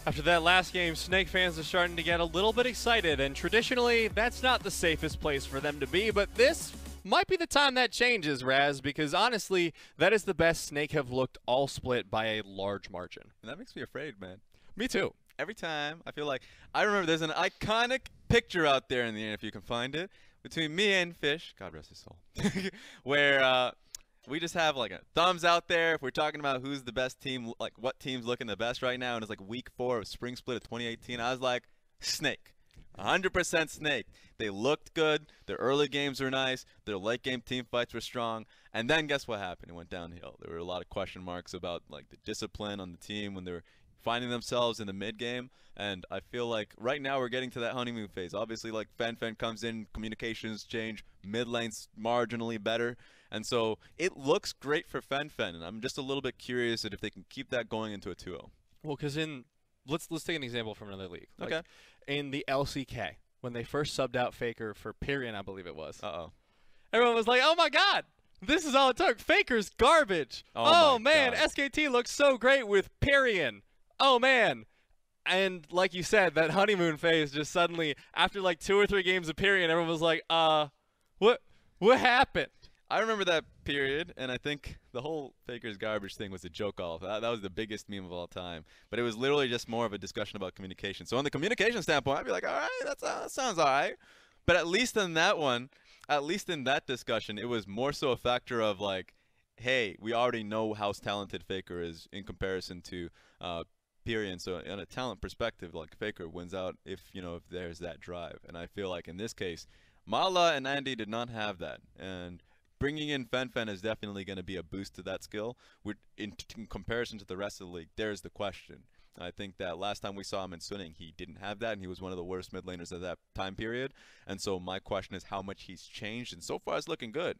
After that last game, Snake fans are starting to get a little bit excited, and traditionally, that's not the safest place for them to be, but this might be the time that changes, Raz, because honestly, that is the best Snake have looked all split by a large margin. And that makes me afraid, man. Me too. Every time, I feel like, I remember there's an iconic picture out there in the internet, if you can find it, between me and Fish, God rest his soul, where we just have like a thumbs out there if we're talking about who's the best team, like what team's looking the best right now, and it's like week 4 of spring split of 2018. I was like, Snake. 100% Snake. They looked good. Their early games were nice. Their late game team fights were strong. And then guess what happened? It went downhill. There were a lot of question marks about like the discipline on the team when they were finding themselves in the mid game. And I feel like right now we're getting to that honeymoon phase. Obviously, like Fenfen comes in, communications change, mid lane's marginally better. And so it looks great for Fenfen. And I'm just a little bit curious if they can keep that going into a 2-0. Well, because let's take an example from another league. Okay. Like in the LCK, when they first subbed out FLICKR for Pyrian, I believe it was. Everyone was like, oh my god, this is all it took. FLICKR's garbage. Oh man, God. SKT looks so great with Pyrian. Oh man. And like you said, that honeymoon phase just suddenly, after like 2 or 3 games of Pyrian, everyone was like, what happened? I remember that period, and I think the whole FLICKR's garbage thing was a joke all. That was the biggest meme of all time. But it was literally just more of a discussion about communication. So on the communication standpoint, I'd be like, all right, that sounds all right. But at least in that one, at least in that discussion, it was more so a factor of like, hey, we already know how talented FLICKR is in comparison to Pyrian. So on a talent perspective, like FLICKR wins out if there's that drive. And I feel like in this case, Mala and Andy did not have that. And bringing in Fenfen is definitely going to be a boost to that skill. In comparison to the rest of the league, there's the question. I think that last time we saw him in Suning, he didn't have that, and he was one of the worst mid laners at that time period. And so my question is how much he's changed, and so far it's looking good.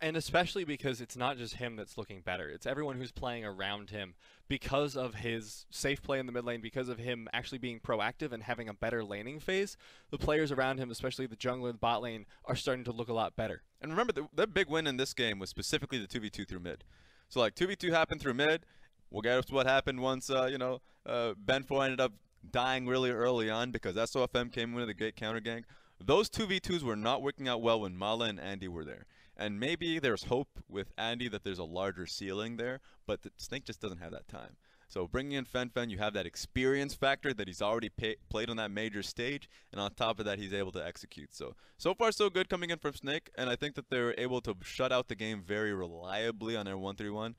And especially because it's not just him that's looking better. It's everyone who's playing around him because of his safe play in the mid lane, because of him actually being proactive and having a better laning phase. The players around him, especially the jungler, the bot lane, are starting to look a lot better. And remember, the big win in this game was specifically the 2v2 through mid. So like 2v2 happened through mid. We'll get up to what happened once, Ben4 ended up dying really early on because SofM came in with a great counter gank. Those 2v2s were not working out well when Mala and Andy were there. And maybe there's hope with Andy that there's a larger ceiling there, but the Snake just doesn't have that time. So bringing in Fenfen, you have that experience factor that he's already played on that major stage, and on top of that, he's able to execute. So far so good coming in from Snake, and I think that they're able to shut out the game very reliably on their 1-3-1.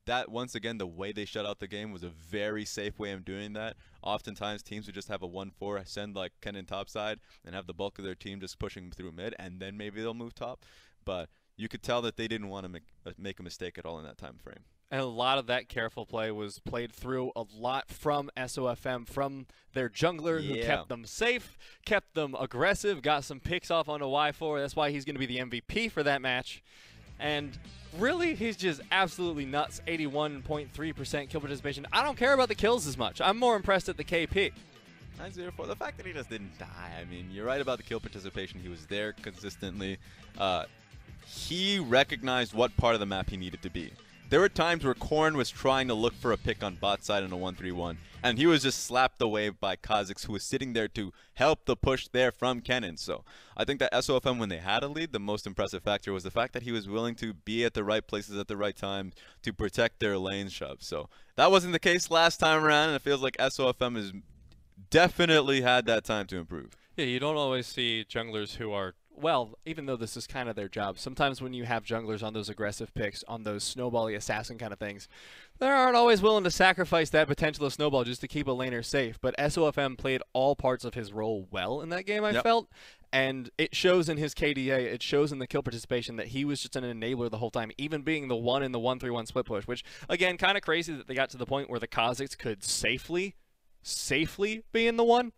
That, once again, the way they shut out the game was a very safe way of doing that. Oftentimes, teams would just have a 1-4, send like Kennen topside, and have the bulk of their team just pushing through mid, and then maybe they'll move top. But you could tell that they didn't want to make a mistake at all in that time frame. And a lot of that careful play was played through a lot from SofM, from their jungler who kept them safe, kept them aggressive, got some picks off on a Y4. That's why he's going to be the MVP for that match. And really, he's just absolutely nuts. 81.3% kill participation. I don't care about the kills as much. I'm more impressed at the KP. 9-0-4. The fact that he just didn't die. I mean, you're right about the kill participation. He was there consistently. He recognized what part of the map he needed to be. There were times where Korn was trying to look for a pick on bot side in a 1-3-1, and he was just slapped away by Kha'Zix, who was sitting there to help the push there from Kennen. So I think that SofM, when they had a lead, the most impressive factor was the fact that he was willing to be at the right places at the right time to protect their lane shove. So that wasn't the case last time around, and it feels like SofM has definitely had that time to improve. Yeah, you don't always see junglers who are, well, even though this is kind of their job, sometimes when you have junglers on those aggressive picks, on those snowbally assassin kind of things, they aren't always willing to sacrifice that potential of snowball just to keep a laner safe. But SofM played all parts of his role well in that game, I felt. And it shows in his KDA, it shows in the kill participation that he was just an enabler the whole time, even being the one in the 1-3-1 split push, which, again, kind of crazy that they got to the point where the Kha'Zix could safely be in the one.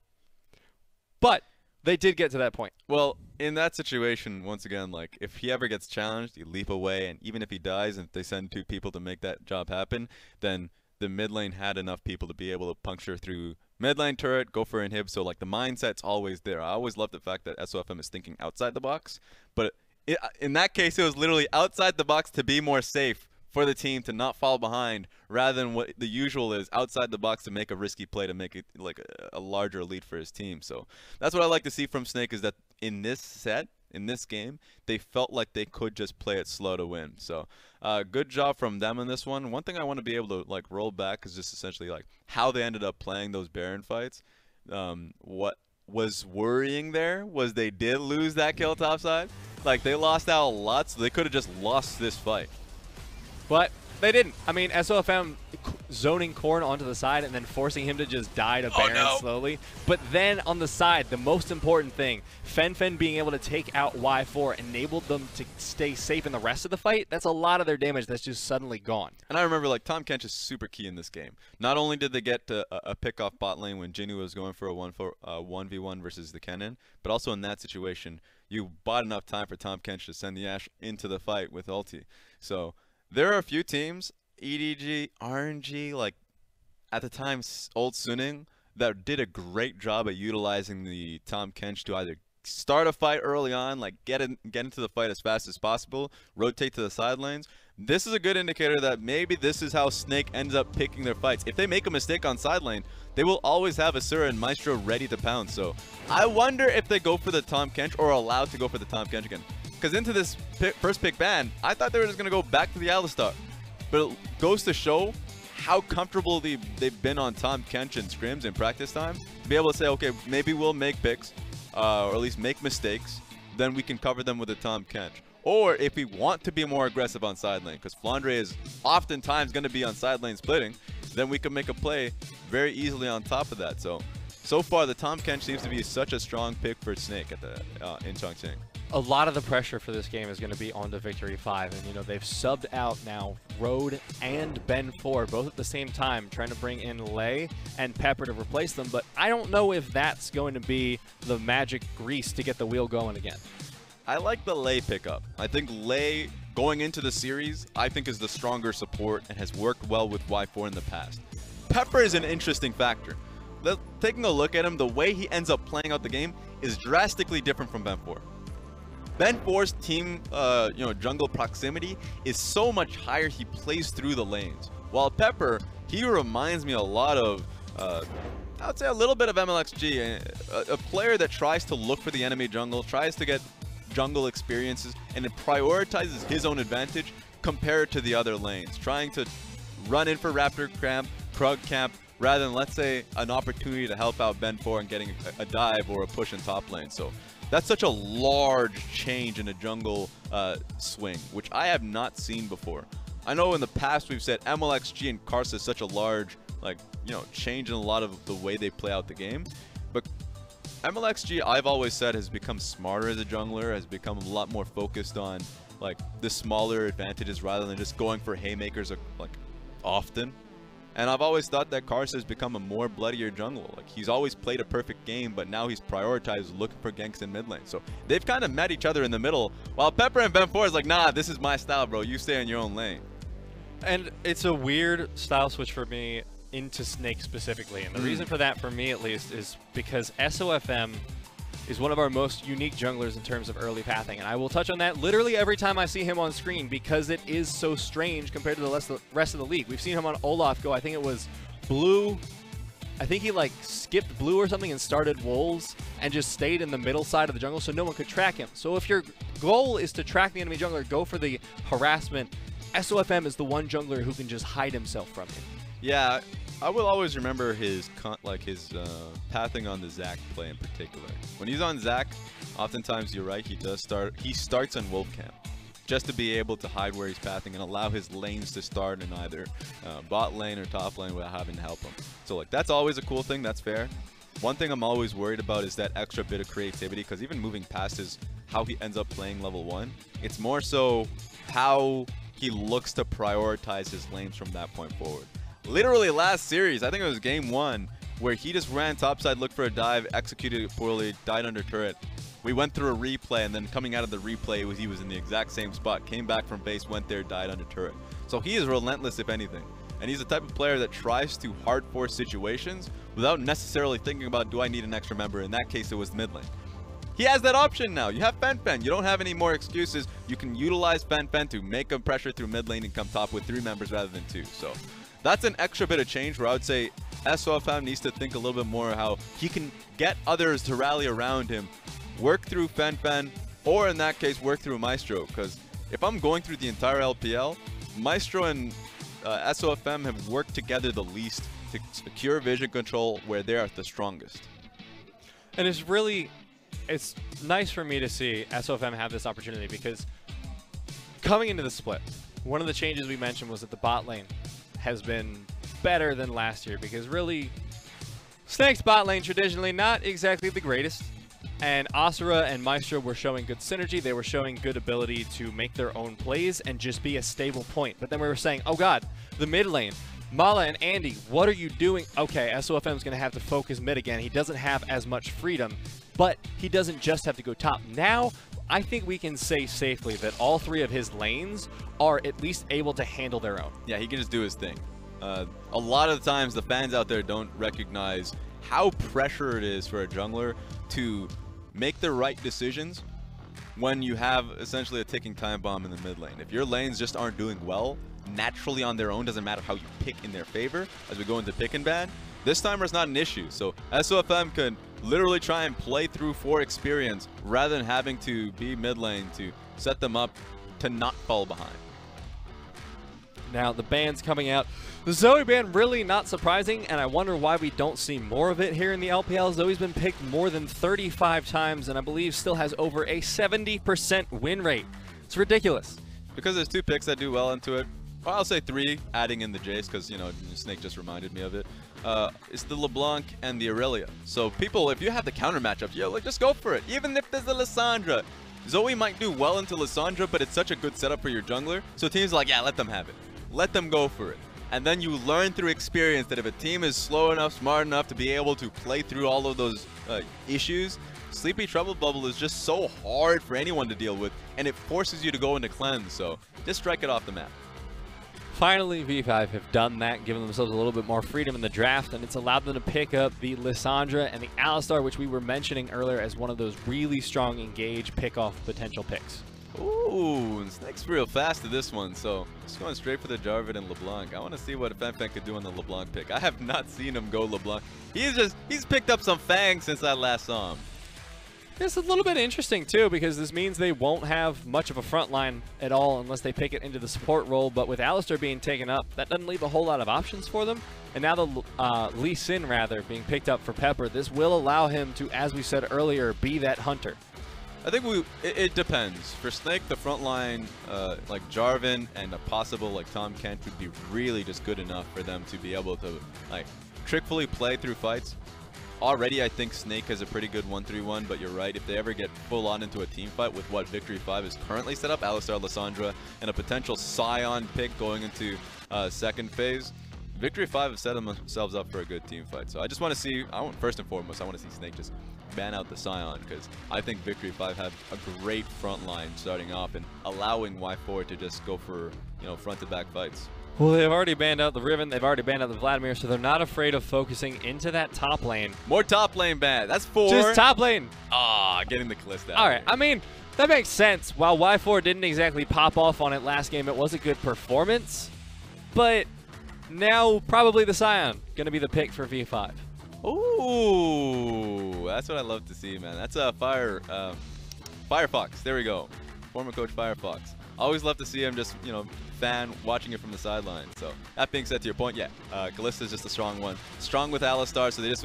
But they did get to that point. Well, in that situation, once again, like, if he ever gets challenged, you leap away, and even if he dies and if they send 2 people to make that job happen, then the mid lane had enough people to be able to puncture through mid lane turret, go for inhib, so like the mindset's always there. I always love the fact that SofM is thinking outside the box, but in that case, it was literally outside the box to be more safe for the team to not fall behind rather than what the usual is outside the box to make a risky play to make it like a larger lead for his team. So that's what I like to see from Snake, is that in this set, in this game, they felt like they could just play it slow to win. So good job from them in this one. One thing I want to be able to like roll back is just essentially like how they ended up playing those Baron fights. What was worrying there was they did lose that kill topside. Like, they lost out a lot, so they could have just lost this fight. But they didn't. I mean, SofM zoning Korn onto the side and then forcing him to just die to Baron slowly. But then on the side, the most important thing, Fenfen being able to take out Y4 enabled them to stay safe in the rest of the fight. That's a lot of their damage that's just suddenly gone. And I remember, like, Tahm Kench is super key in this game. Not only did they get a pick off bot lane when Jinoo was going for a 1v1 versus the Kennen, but also in that situation, you bought enough time for Tahm Kench to send the Ashe into the fight with ulti. So there are a few teams, EDG, RNG, like at the time old Suning, that did a great job at utilizing the Tahm Kench to either start a fight early on, like get into the fight as fast as possible, rotate to the side lanes. This is a good indicator that maybe this is how Snake ends up picking their fights. If they make a mistake on side lane, they will always have Asura and Maestro ready to pound. So I wonder if they go for the Tahm Kench or are allowed to go for the Tahm Kench again. Because into this first pick ban, I thought they were just going to go back to the Alistar. But it goes to show how comfortable they've been on Tahm Kench in scrims in practice time. To be able to say, okay, maybe we'll make picks, or at least make mistakes, then we can cover them with a Tahm Kench. Or if we want to be more aggressive on side lane, because Flandre is oftentimes going to be on side lane splitting, then we can make a play very easily on top of that. So far, the Tahm Kench seems to be such a strong pick for Snake at the in Chongqing. A lot of the pressure for this game is going to be on to Victory 5, and you know they've subbed out now Road and Ben 4 both at the same time, trying to bring in Lei and Pepper to replace them, but I don't know if that's going to be the magic grease to get the wheel going again. I like the Lei pickup. I think Lei, going into the series, I think is the stronger support and has worked well with Y4 in the past. Pepper is an interesting factor. Taking a look at him, the way he ends up playing out the game is drastically different from Ben 4. Ben 4's team, jungle proximity is so much higher. He plays through the lanes. While Pepper, he reminds me a lot of, I would say a little bit of MLXG, a player that tries to look for the enemy jungle, tries to get jungle experiences, and it prioritizes his own advantage compared to the other lanes, trying to run in for Raptor Camp, Krug Camp, rather than, let's say, an opportunity to help out Ben 4 and getting a dive or a push in top lane. So that's such a large change in a jungle swing, which I have not seen before. I know in the past we've said MLXG and Karsa is such a large, change in a lot of the way they play out the game. But MLXG, I've always said, has become smarter as a jungler, has become a lot more focused on the smaller advantages rather than just going for haymakers often. And I've always thought that Karsa has become a more bloodier jungle. He's always played a perfect game, but now he's prioritized looking for ganks in mid lane. So they've kind of met each other in the middle, while Pepper and Ben 4 is like, nah, this is my style, bro. You stay in your own lane. And it's a weird style switch for me into Snake specifically. And the reason for that, for me at least, is because SofM is one of our most unique junglers in terms of early pathing. And I will touch on that literally every time I see him on screen because it is so strange compared to the rest of the league. We've seen him on Olaf go, I think it was blue. I think he skipped blue or something and started wolves and just stayed in the middle side of the jungle so no one could track him. So if your goal is to track the enemy jungler, go for the harassment. SofM is the one jungler who can just hide himself from you. Yeah, I will always remember his pathing on the Zac play in particular. When he's on Zac, oftentimes you're right, he starts on Wolf Camp just to be able to hide where he's pathing and allow his lanes to start in either bot lane or top lane without having to help him. So that's always a cool thing, that's fair. One thing I'm always worried about is that extra bit of creativity, because even moving past how he ends up playing level 1, it's more so how he looks to prioritize his lanes from that point forward. Literally last series, I think it was game 1, where he just ran topside, looked for a dive, executed it poorly, died under turret. We went through a replay, and then coming out of the replay, he was in the exact same spot, came back from base, went there, died under turret. So he is relentless, if anything. And he's the type of player that tries to hard force situations without necessarily thinking about, do I need an extra member? In that case, it was mid lane. he has that option now. You have Fenfen. You don't have any more excuses. You can utilize Fenfen to make him pressure through mid lane and come top with 3 members rather than 2. So that's an extra bit of change where I would say SofM needs to think a little bit more how he can get others to rally around him, work through Fenfen, or in that case, work through Maestro. Because if I'm going through the entire LPL, Maestro and SofM have worked together the least to secure vision control where they are the strongest. And it's nice for me to see SofM have this opportunity because coming into the split, one of the changes we mentioned was that the bot lane has been better than last year because really Snake's bot lane traditionally not exactly the greatest. And Asura and Maestro were showing good synergy. They were showing good ability to make their own plays and just be a stable point. But then we were saying, oh god, the mid lane, Mala and Andy, what are you doing? Okay, SofM is going to have to focus mid again. He doesn't have as much freedom, but he doesn't just have to go top. Now, I think we can say safely that all 3 of his lanes are at least able to handle their own. Yeah, he can just do his thing. A lot of the times, the fans out there don't recognize how pressure it is for a jungler to make the right decisions when you have essentially a ticking time bomb in the mid lane. If your lanes just aren't doing well, naturally on their own, doesn't matter how you pick in their favor, as we go into pick and ban, this timer is not an issue. So SofM can literally try and play through for experience rather than having to be mid lane to set them up to not fall behind. Now the ban's coming out. The Zoe ban really not surprising, and I wonder why we don't see more of it here in the LPL. Zoe's been picked more than 35 times, and I believe still has over a 70% win rate. It's ridiculous. Because there's 2 picks that do well into it. Well, I'll say 3, adding in the Jace, because, you know, Snake just reminded me of it. It's the LeBlanc and the Aurelia. So people, if you have the counter matchup, yo, like, just go for it. Even if there's a Lissandra. Zoe might do well into Lissandra, but it's such a good setup for your jungler. So teams are like, yeah, let them have it. Let them go for it. And then you learn through experience that if a team is slow enough, smart enough to be able to play through all of those issues, Sleepy Trouble Bubble is just so hard for anyone to deal with, and it forces you to go into cleanse, so just strike it off the map. Finally, V5 have done that, giving themselves a little bit more freedom in the draft, and it's allowed them to pick up the Lissandra and the Alistar, which we were mentioning earlier as one of those really strong engage pick-off potential picks. Ooh, and Snake's real fast to this one, so just going straight for the Jarvan and LeBlanc. I want to see what Fenfen could do on the LeBlanc pick. I have not seen him go LeBlanc. He's picked up some fangs since I last saw him. It's a little bit interesting, too, because this means they won't have much of a front line at all unless they pick it into the support role. But with Alistar being taken up, that doesn't leave a whole lot of options for them. And now the Lee Sin, rather, being picked up for Pepper, this will allow him to, as we said earlier, be that hunter. I think it depends. For Snake, the front line, like Jarvan and a possible like Tom Kent would be really just good enough for them to be able to like trickfully play through fights. Already, I think Snake has a pretty good 1-3-1, but you're right. If they ever get full on into a team fight with what Victory 5 is currently set up, Alistar, Lissandra, and a potential Scion pick going into second phase, Victory 5 have set themselves up for a good team fight. So I just want to see, first and foremost, I want to see Snake just ban out the Scion, because I think Victory 5 have a great front line starting off and allowing Y4 to just go for, you know, front to back fights. Well, they've already banned out the Riven, they've already banned out the Vladimir, so they're not afraid of focusing into that top lane. More top lane ban. That's 4. Just top lane. Ah, getting the Calista. All right, I mean, that makes sense. While Y4 didn't exactly pop off on it last game, it was a good performance. But now, probably the Scion, going to be the pick for V5. Ooh, that's what I love to see, man. That's a Firefox. There we go. Former coach Firefox. Always love to see him just, you know, fan watching it from the sidelines. So that being said, to your point, yeah, Calista is just a strong one. Strong with Alistar, so they just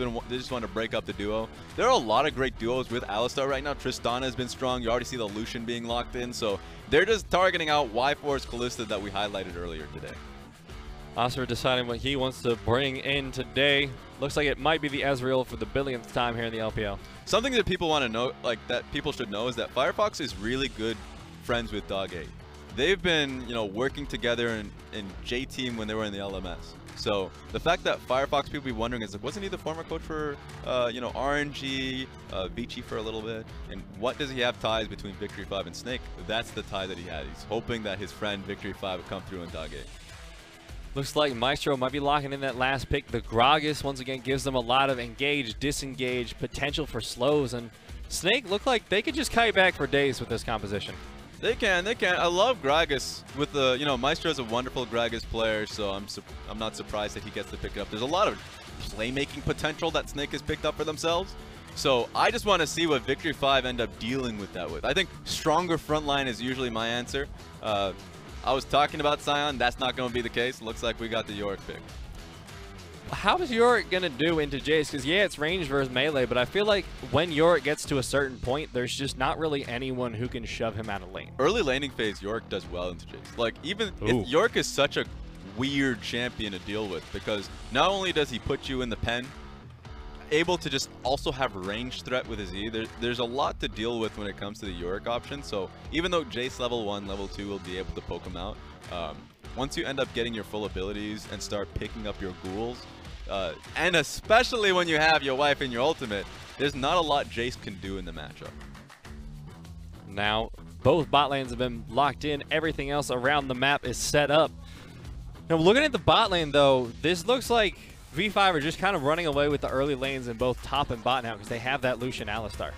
want to break up the duo. There are a lot of great duos with Alistar right now. Tristana has been strong. You already see the Lucian being locked in. So they're just targeting out Y4's Calista that we highlighted earlier today. Asura deciding what he wants to bring in today. Looks like it might be the Ezreal for the billionth time here in the LPL. Something that people want to know, like that people should know, is that Firefox is really good friends with Dog8. They've been, you know, working together in J-Team when they were in the LMS. So the fact that Firefox people be wondering is like, wasn't he the former coach for, you know, RNG, Vici for a little bit? And what does he have ties between Victory 5 and Snake? That's the tie that he had. He's hoping that his friend Victory 5 would come through in Dog8. Looks like Maestro might be locking in that last pick. The Gragas, once again, gives them a lot of engage, disengage, potential for slows. And Snake look like they could just kite back for days with this composition. They can. I love Gragas with the, Maestro is a wonderful Gragas player, so I'm not surprised that he gets to pick it up. There's a lot of playmaking potential that Snake has picked up for themselves. So I just want to see what Victory 5 end up dealing with that with. I think stronger front line is usually my answer. I was talking about Sion. That's not going to be the case. Looks like we got the Yorick pick. How is Yorick going to do into Jace? Because, yeah, it's range versus melee, but I feel like when Yorick gets to a certain point, there's just not really anyone who can shove him out of lane. Early laning phase, Yorick does well into Jace. Like, Yorick is such a weird champion to deal with because not only does he put you in the pen, able to just also have range threat with his E. There's a lot to deal with when it comes to the Yorick option. So even though Jace level 1, level 2 will be able to poke him out, once you end up getting your full abilities and start picking up your ghouls, and especially when you have your wife in your ultimate, there's not a lot Jace can do in the matchup. Now, both bot lanes have been locked in. Everything else around the map is set up. Now, looking at the bot lane, though, this looks like V5 are just kind of running away with the early lanes in both top and bot now because they have that Lucian Alistar.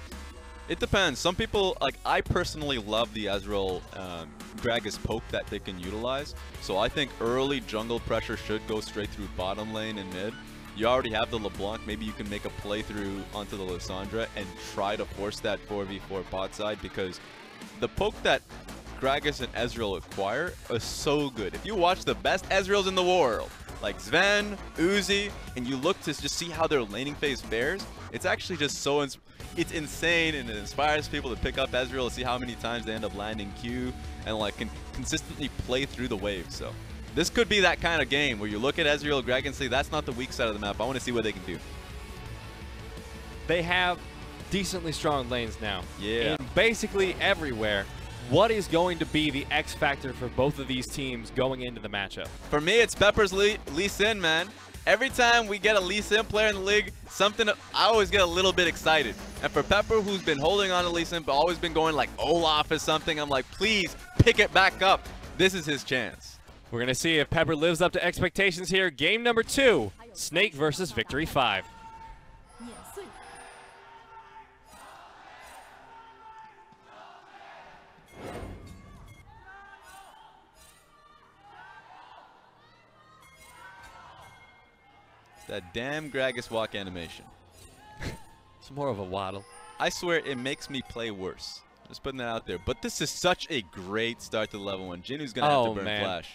It depends. Some people, like I personally love the Ezreal Gragas poke that they can utilize. So I think early jungle pressure should go straight through bottom lane and mid. You already have the LeBlanc. Maybe you can make a playthrough onto the Lissandra and try to force that 4v4 bot side because the poke that Gragas and Ezreal acquire is so good. If you watch the best Ezreals in the world, like Sven, Uzi, and you look to just see how their laning phase fares, it's actually just so it's insane, and it inspires people to pick up Ezreal to see how many times they end up landing Q and like can consistently play through the waves. So this could be that kind of game where you look at Ezreal, Greg, and say that's not the weak side of the map. I want to see what they can do. They have decently strong lanes now. Yeah. In basically everywhere. What is going to be the X factor for both of these teams going into the matchup? For me, it's Pepper's Lee Sin, man. Every time we get a Lee Sin player in the league, I always get a little bit excited. And for Pepper, who's been holding on to Lee Sin, but always been going like Olaf or something, I'm like, please pick it back up. This is his chance. We're going to see if Pepper lives up to expectations here. Game number 2, Snake versus Victory 5. That damn Gragas walk animation. It's more of a waddle. I swear it makes me play worse. Just putting that out there. But this is such a great start to level 1. Jinoo's going to have to burn Flash.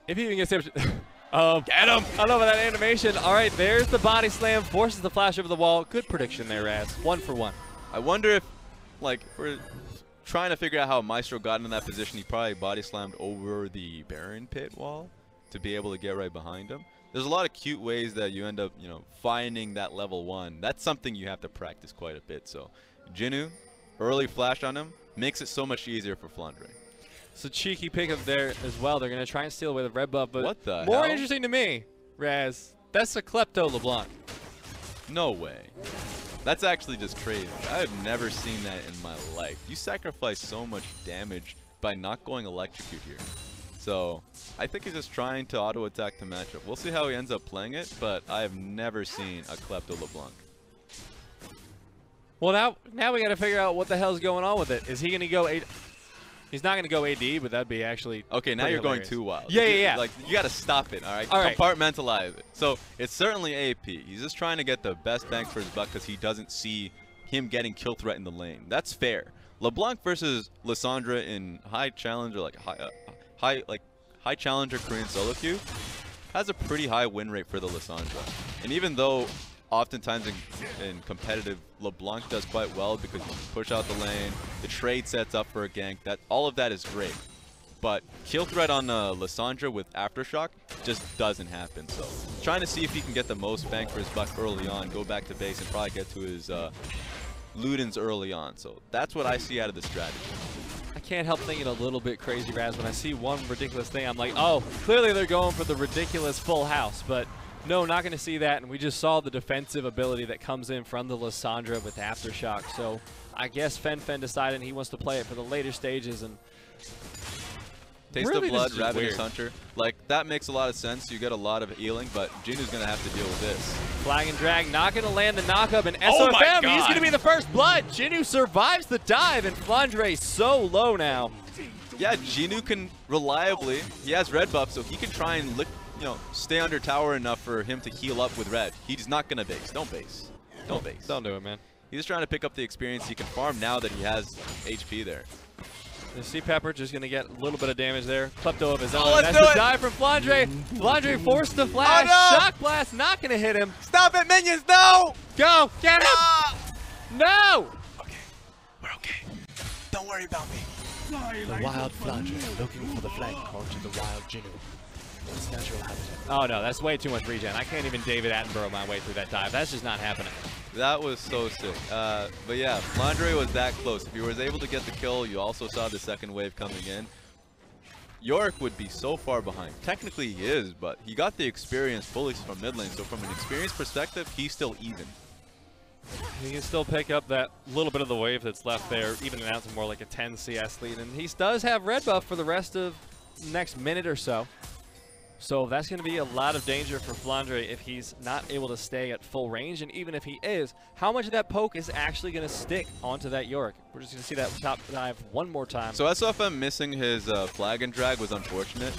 If he even gets him. Get him! I don't know about that animation. All right, there's the body slam. Forces the Flash over the wall. Good prediction there, Raz. 1 for 1. I wonder if, like, we're trying to figure out how Maestro got in that position. He probably body slammed over the Baron pit wall to be able to get right behind him. There's a lot of cute ways that you end up, finding that level 1. That's something you have to practice quite a bit. So, Jinoo, early flash on him, makes it so much easier for Flandre. So cheeky pickup there as well. They're going to try and steal away the red buff, but what the more hell? Interesting to me, Raz, that's a Klepto LeBlanc. No way. That's actually just crazy. I have never seen that in my life. You sacrifice so much damage by not going electrocute here. So I think he's just trying to auto-attack the matchup. We'll see how he ends up playing it, but I have never seen a Klepto LeBlanc. Well, now we got to figure out what the hell's going on with it. Is he going to go AD? He's not going to go AD, but that'd be actually okay. Now you're hilarious. Going too wild. Yeah. Like you got to stop it. All right. All right. Compartmentalize it. So it's certainly AP. He's just trying to get the best bang for his buck because he doesn't see him getting kill threat in the lane. That's fair. LeBlanc versus Lissandra in high challenger, like high challenger Korean solo queue, has a pretty high win rate for the Lissandra. And even though oftentimes in competitive, LeBlanc does quite well because you push out the lane, the trade sets up for a gank. All of that is great. But kill threat on Lissandra with Aftershock just doesn't happen. So trying to see if he can get the most bang for his buck early on, go back to base, and probably get to his Ludens early on. So that's what I see out of the strategy. I can't help thinking a little bit crazy, Raz. When I see one ridiculous thing, I'm like, oh, clearly they're going for the ridiculous full house. But no, not going to see that. And we just saw the defensive ability that comes in from the Lissandra with Aftershock. So I guess Fenfen decided he wants to play it for the later stages. And Taste Really, of Blood, this is Ravenous weird. Hunter. Like, that makes a lot of sense. You get a lot of healing, but Jinoo's going to have to deal with this. Flag and drag, not going to land the knockup, and Oh my SofM, he's God. going to be the first blood. Jinoo survives the dive, and Flandre so low now. Yeah, Jinoo can reliably, he has red buff, so he can try and stay under tower enough for him to heal up with red. He's not going to base. Don't base. Don't base. Don't do it, man. He's just trying to pick up the experience he can farm now that he has HP there. The Sea Pepper just going to get a little bit of damage there. Klepto of his own. let's That's do the it. dive from Flandre. Flandre forced the flash. Oh, no. Shock Blast not going to hit him. Stop it, minions! No! Go! Get him! No! Okay, we're okay. Don't worry about me. The wild Flandre looking for the flank onto the wild Jinoo. It's natural habitat. Oh no, that's way too much regen. I can't even David Attenborough my way through that dive. That's just not happening. That was so sick. But yeah, Flandre was that close. If he was able to get the kill, you also saw the second wave coming in. Yorick would be so far behind. Technically he is, but he got the experience fully from mid lane, so from an experience perspective, he's still even. He can still pick up that little bit of the wave that's left there, even out to more like a 10 CS lead. And he does have red buff for the rest of the next minute or so. So that's going to be a lot of danger for Flandre if he's not able to stay at full range. And even if he is, how much of that poke is actually going to stick onto that Yorick? We're just going to see that top dive one more time. So SofM missing his flag and drag was unfortunate.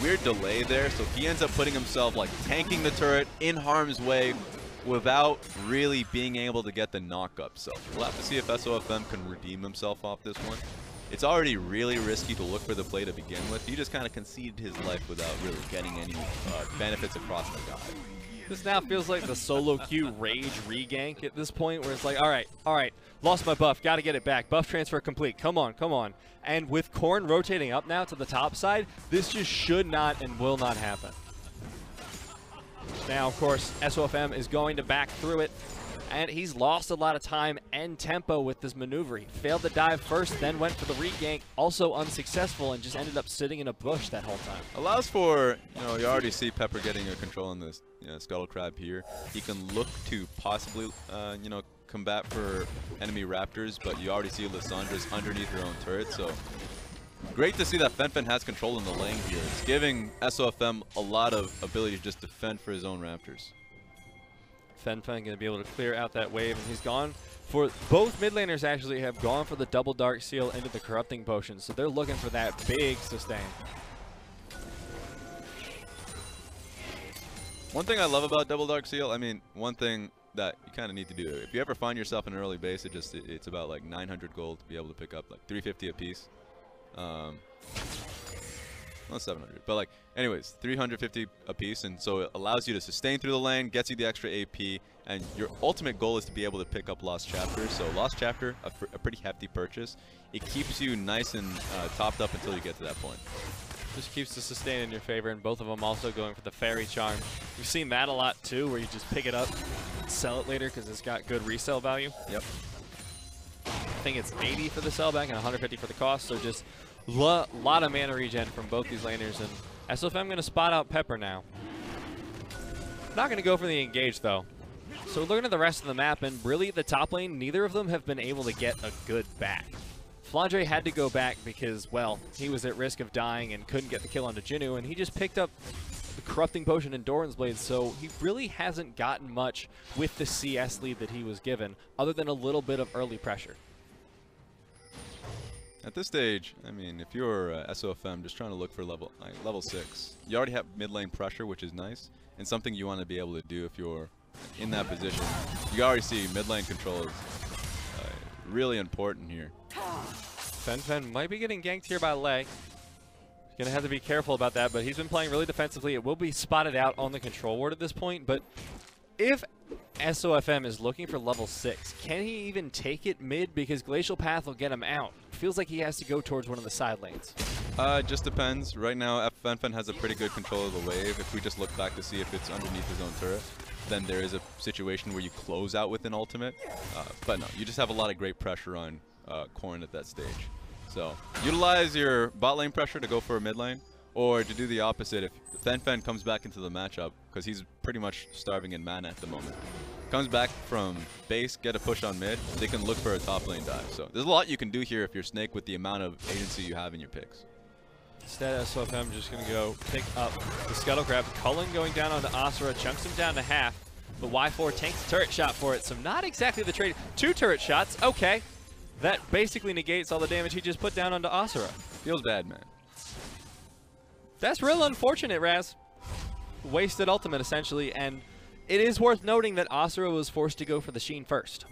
Weird delay there, so he ends up putting himself like tanking the turret in harm's way without really being able to get the knock-up. So we'll have to see if SofM can redeem himself off this one. It's already really risky to look for the play to begin with. He just kind of conceded his life without really getting any benefits across the dive. This now feels like the solo queue rage regank at this point, where it's like, all right, lost my buff, got to get it back. Buff transfer complete. Come on, come on. And with Korn rotating up now to the top side, this just should not and will not happen. Now, of course, SofM is going to back through it, and he's lost a lot of time and tempo with this maneuver. He failed the dive first, then went for the regank, also unsuccessful, and just ended up sitting in a bush that whole time. Allows for, you already see Pepper getting a control on this Scuttle Crab here. He can look to possibly, combat for enemy Raptors, but you already see Lissandra's underneath her own turret, so great to see that Fenfen has control in the lane here. It's giving SofM a lot of ability to just defend for his own Raptors. Fenfen going to be able to clear out that wave, and he's gone for, both mid laners actually have gone for the double Dark Seal into the Corrupting Potion, so they're looking for that big sustain. One thing I love about double Dark Seal, I mean, one thing that you kind of need to do, if you ever find yourself in an early base, it's about like 900 gold to be able to pick up, like 350 apiece. Not 700, but like, anyways, 350 apiece, and so it allows you to sustain through the lane, gets you the extra AP, and your ultimate goal is to be able to pick up Lost Chapter. So Lost Chapter, a pretty hefty purchase. It keeps you nice and topped up until you get to that point. Just keeps the sustain in your favor, and both of them also going for the Fairy Charm. We've seen that a lot too, where you just pick it up and sell it later because it's got good resale value. Yep. I think it's 80 for the sellback and 150 for the cost, so just lot of mana regen from both these laners. And SofM going to spot out Pepper now. Not going to go for the engage though. So looking at the rest of the map, and really the top lane, neither of them have been able to get a good back. Flandre had to go back because, well, he was at risk of dying and couldn't get the kill onto Jinoo, and he just picked up the Corrupting Potion and Doran's Blade, so he really hasn't gotten much with the CS lead that he was given, other than a little bit of early pressure. At this stage, I mean, if you're SofM, just trying to look for level 6. You already have mid lane pressure, which is nice, and something you want to be able to do if you're in that position. You already see mid lane control is really important here. Fenfen might be getting ganked here by Lei. He's going to have to be careful about that, but he's been playing really defensively. It will be spotted out on the control ward at this point, but if SofM is looking for level 6, can he even take it mid? Because Glacial Path will get him out. Feels like he has to go towards one of the side lanes. It just depends. Right now, Fenfen has a pretty good control of the wave. If we just look back to see if it's underneath his own turret, then there is a situation where you close out with an ultimate. But no, you just have a lot of great pressure on Korn at that stage. So utilize your bot lane pressure to go for a mid lane, or to do the opposite if Fenfen comes back into the matchup, because he's pretty much starving in mana at the moment. Comes back from base, get a push on mid, they can look for a top lane dive. So there's a lot you can do here if you're Snake with the amount of agency you have in your picks. Instead, SofM just going to go pick up the Scuttle Crab. Cullen going down onto Asura, chunks him down to half. But Y4 tanks a turret shot for it, so not exactly the trade. 2 turret shots, okay. That basically negates all the damage he just put down onto Asura. Feels bad, man. That's real unfortunate, Raz. Wasted ultimate, essentially, and it is worth noting that Asura was forced to go for the Sheen first.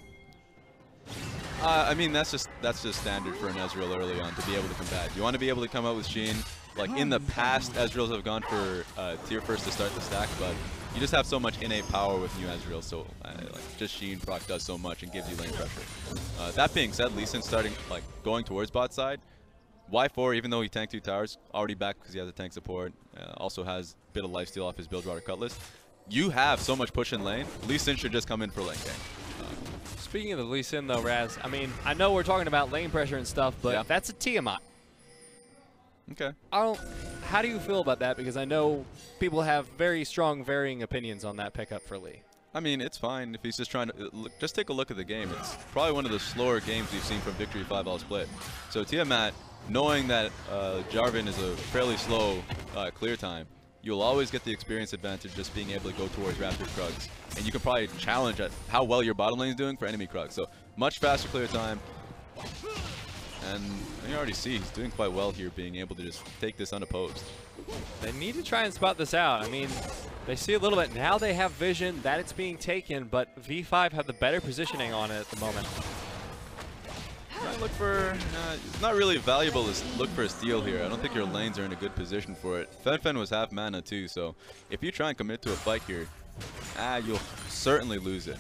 I mean, that's just standard for an Ezreal early on to be able to combat. You want to be able to come out with Sheen. Like in the past, Ezreals have gone for tier first to start the stack, but you just have so much innate power with new Ezreal, so like just Sheen proc does so much and gives you lane pressure. That being said, Lee Sin starting going towards bot side. Y4, even though he tanked 2 towers, already back because he has a tank support. Also has a bit of lifesteal off his build Rudder Cutlass. You have so much push in lane. Lee Sin should just come in for lane gang. Speaking of the Lee Sin though, Raz, I mean, I know we're talking about lane pressure and stuff, but yeah. That's a Tiamat. Okay. How do you feel about that? Because I know people have very strong varying opinions on that pickup for Lee. I mean, it's fine if he's just trying to just take a look at the game. It's probably one of the slower games we've seen from Victory 5 all split. So Tiamat, knowing that Jarvan is a fairly slow clear time, you'll always get the experience advantage just being able to go towards Raptor Krugs. And you can probably challenge at how well your bottom lane is doing for enemy Krugs. So much faster clear time. And you already see he's doing quite well here, being able to just take this unopposed. They need to try and spot this out. I mean, they see a little bit. Now they have vision that it's being taken, but V5 have the better positioning on it at the moment. Look for, it's not really valuable to look for a steal here. I don't think your lanes are in a good position for it. Fenfen was half mana too, so if you try and commit to a fight here, you'll certainly lose it.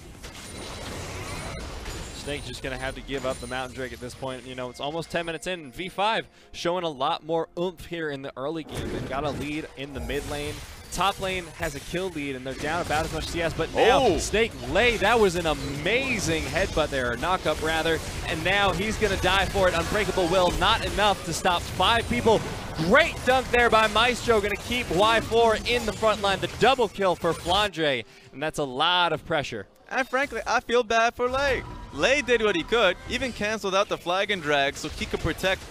Snake just going to have to give up the Mountain Drake at this point. You know, it's almost 10 minutes in, and V5 showing a lot more oomph here in the early game. They've got a lead in the mid lane. Top lane has a kill lead, and they're down about as much CS, but now Snake lay. That was an amazing headbutt there, or knock-up rather, and now he's going to die for it. Unbreakable Will, not enough to stop 5 people. Great dunk there by Maestro, going to keep Y4 in the front line. The double kill for Flandre, and that's a lot of pressure. And frankly, I feel bad for Lei. Lei did what he could, even canceled out the flag and drag so he could protect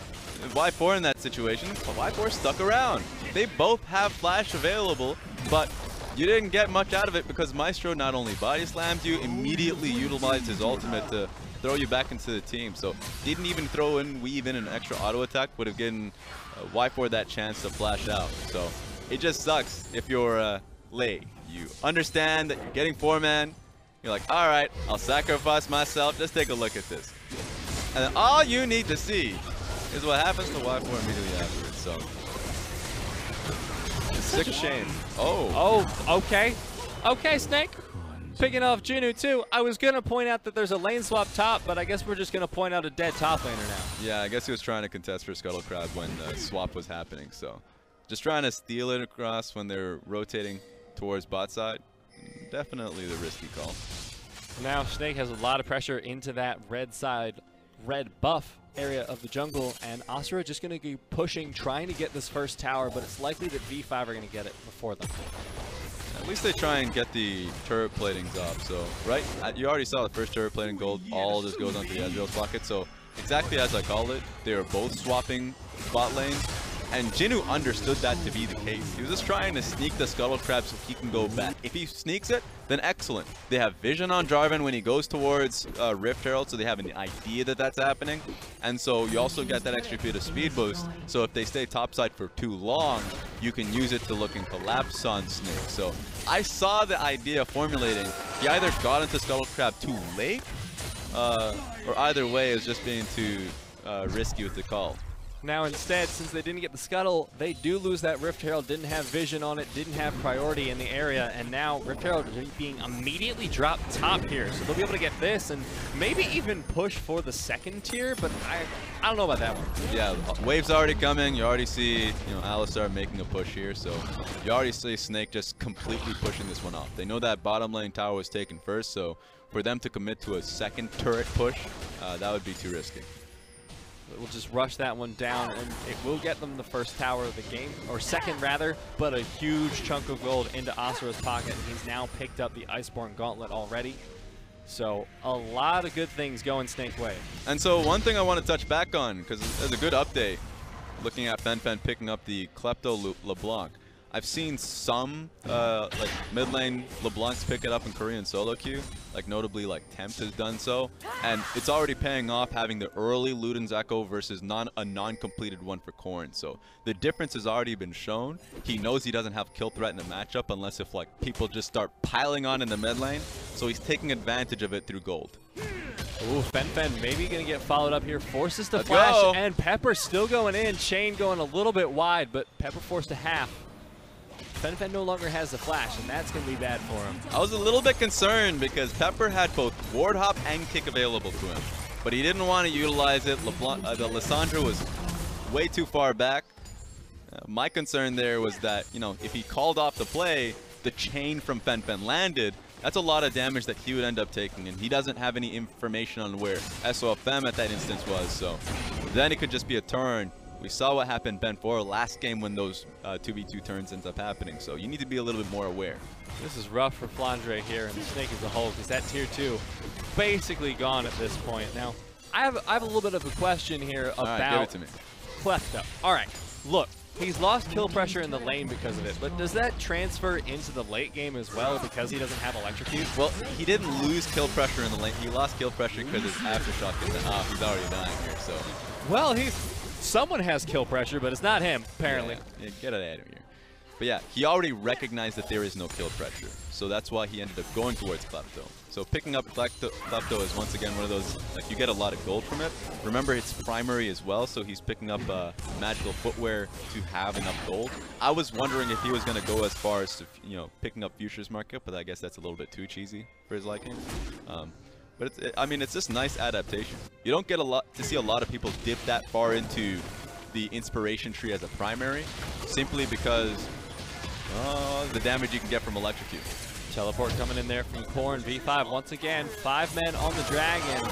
Y4 in that situation, but Y4 stuck around. They both have flash available, but you didn't get much out of it because Maestro not only body slammed you, immediately utilized his ultimate to throw you back into the team. So didn't even weave in an extra auto attack, would have given Y4 that chance to flash out. So it just sucks if you're Lei. You understand that you're getting 4-man. You're like, all right, I'll sacrifice myself. Just take a look at this. And then all you need to see is what happens to Y4 immediately afterwards. So it's such a shame. Okay. Okay, Snake. Picking off Jinoo too. I was going to point out that there's a lane swap top, but I guess we're just going to point out a dead top laner now. Yeah, I guess he was trying to contest for Scuttle Crab when the swap was happening. So just trying to steal it across when they're rotating towards bot side. Definitely the risky call. Now Snake has a lot of pressure into that red side, red buff area of the jungle, and Asura just going to be pushing, trying to get this first tower, but it's likely that V5 are going to get it before them. At least they try and get the turret platings up. So, right, you already saw the first turret plating gold, all just goes onto the Ezreal's pocket. So, exactly as I called it, they are both swapping bot lanes. And Jinoo understood that to be the case. He was just trying to sneak the Scuttle Crab so he can go back. If he sneaks it, then excellent. They have vision on Jarvan when he goes towards Rift Herald, so they have an idea that that's happening. And so you also get that extra bit of speed boost. So if they stay topside for too long, you can use it to look and collapse on Snake. So I saw the idea formulating. He either got into Scuttle Crab too late, or either way, it was just being too risky with the call. Now instead, since they didn't get the Scuttle, they do lose that Rift Herald, didn't have vision on it, didn't have priority in the area, and now Rift Herald is being immediately dropped top here. So they'll be able to get this and maybe even push for the second tier, but I don't know about that one. Yeah, wave's already coming. You already see, Alistar making a push here, so you already see Snake just completely pushing this one off. They know that bottom lane tower was taken first, so for them to commit to a second turret push, that would be too risky. We'll just rush that one down, and it will get them the first tower of the game, or second rather, but a huge chunk of gold into Asura's pocket. He's now picked up the Iceborne Gauntlet already. So a lot of good things going Snake's way. And so one thing I want to touch back on, because there's a good update. looking at Fenfen picking up the Klepto LeBlanc. I've seen some like mid lane LeBlancs pick it up in Korean solo queue, like notably like Tempt has done so, and it's already paying off having the early Luden's Echo versus a non-completed one for Corrin. So the difference has already been shown. He knows he doesn't have kill threat in the matchup unless if like people just start piling on in the mid lane, so he's taking advantage of it through gold. Ooh, Fenfen maybe going to get followed up here. Forces to flash, and Pepper still going in. Chain going a little bit wide, but Pepper forced to half. Fenfen no longer has the flash, and that's going to be bad for him. I was a little bit concerned because Pepper had both ward hop and kick available to him, but he didn't want to utilize it. The Lissandra was way too far back. My concern there was that, you know, if he called off the play, the chain from Fenfen landed. That's a lot of damage that he would end up taking, and he doesn't have any information on where SofM at that instance was, so then it could just be a turn. We saw what happened Ben 4 last game when those 2v2 turns ends up happening, so you need to be a little bit more aware. This is rough for Flandre here and Snake as a whole, because that tier 2 basically gone at this point. Now, I have a little bit of a question here about Klepto. All right, look, he's lost kill pressure in the lane because of it, but does that transfer into the late game as well because he doesn't have electrocute? Well, he didn't lose kill pressure in the lane. He lost kill pressure because his aftershock is he's already dying here, so. Well, someone has kill pressure, but it's not him, apparently. Yeah, get it out of here. But yeah, he already recognized that there is no kill pressure, so that's why he ended up going towards Klepto. So picking up Klepto is once again one of those, like, you get a lot of gold from it. Remember, it's primary as well, so he's picking up magical footwear to have enough gold. I was wondering if he was going to go as far as to, you know, picking up futures market, but I guess that's a little bit too cheesy for his liking. But I mean, it's just nice adaptation. You don't get to see a lot of people dip that far into the inspiration tree as a primary, simply because the damage you can get from electrocute. Teleport coming in there from Corrin. V5 once again, 5 men on the dragon.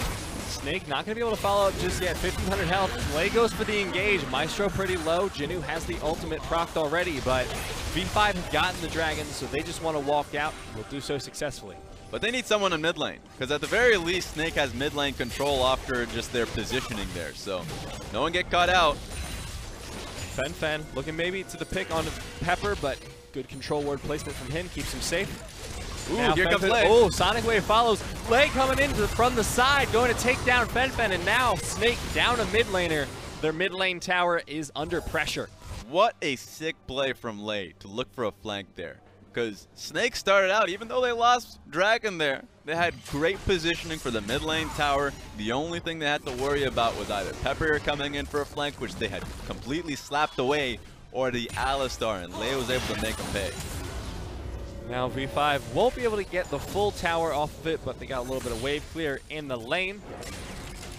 Snake not going to be able to follow up just yet. 1500 health. Lay goes for the engage. Maestro pretty low. Jinoo has the ultimate procced already, but V5 have gotten the dragon, so they just want to walk out. Will do so successfully. But they need someone in mid lane, because at the very least, Snake has mid lane control after just their positioning there. So no one get caught out. Fenfen looking maybe to the pick on Pepper, but good control ward placement from him keeps him safe. Ooh, now here comes Lay. Oh, Sonic Wave follows. Lay coming in from the side, going to take down Fenfen, and now Snake down a mid laner. Their mid lane tower is under pressure. What a sick play from Lay to look for a flank there. Because Snake started out, even though they lost Dragon there, they had great positioning for the mid lane tower. The only thing they had to worry about was either Pepper coming in for a flank, which they had completely slapped away, or the Alistar, and Lay was able to make them pay. Now V5 won't be able to get the full tower off of it, but they got a little bit of wave clear in the lane.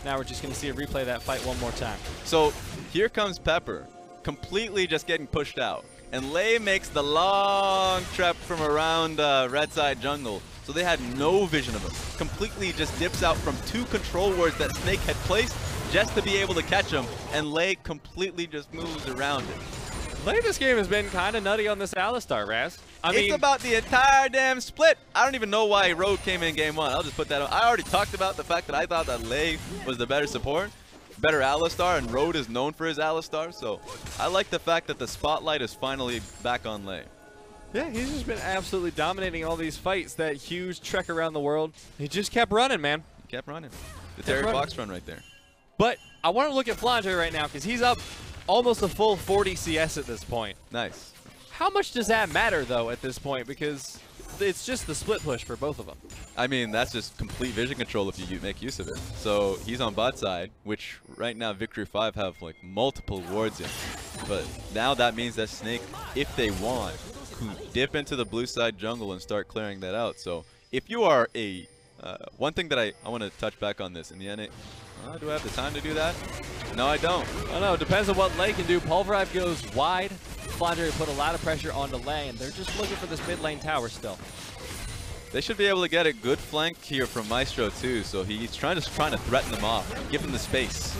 Now we're just going to see a replay of that fight one more time. So here comes Pepper, completely just getting pushed out. And Lay makes the long trap from around red side jungle. So they had no vision of him. Completely just dips out from 2 control wards that Snake had placed just to be able to catch him. And Lay completely just moves around it. Lay this game has been kind of nutty on this Alistar, Raz. I mean, it's about the entire damn split. I don't even know why Road came in game 1. I'll just put that on. I already talked about the fact that I thought that Lay was the better support. Better Alistar, and Road is known for his Alistar, so I like the fact that the spotlight is finally back on Lay. Yeah, he's just been absolutely dominating all these fights. That huge trek around the world. He just kept running, man. He kept running. The Terry Fox run right there. But I want to look at Flandre right now because he's up almost a full 40 CS at this point. Nice. How much does that matter, though, at this point? Because it's just the split push for both of them. I mean, that's just complete vision control if you make use of it. So he's on bot side, which right now Victory 5 have like multiple wards in. But now that means that Snake, if they want, could dip into the blue side jungle and start clearing that out. So if you are a... one thing that I want to touch back on this in the NA... do I have the time to do that? No, I don't. I know. It depends on what Lay can do. Pulverize goes wide. Flandre put a lot of pressure onto Lay, and they're just looking for this mid lane tower still. They should be able to get a good flank here from Maestro too, so he's trying to threaten them off, give them the space.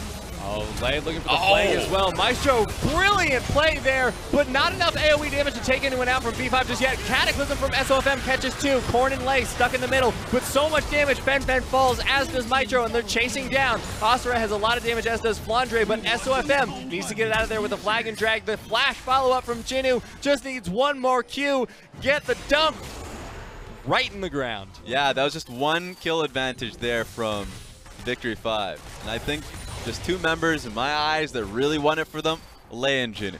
Oh, Lay looking for the flag as well. Maestro, brilliant play there, but not enough AoE damage to take anyone out from V5 just yet. Cataclysm from SofM catches 2. Korn and Lay stuck in the middle with so much damage. Fenfen falls, as does Maestro, and they're chasing down. Asura has a lot of damage, as does Flandre, but SofM needs to get it out of there with a flag and drag. The flash follow-up from Jinoo just needs one more Q. Get the dump right in the ground. Yeah, that was just one kill advantage there from Victory 5. And I think just 2 members in my eyes that really won it for them, Lay and Jinoo.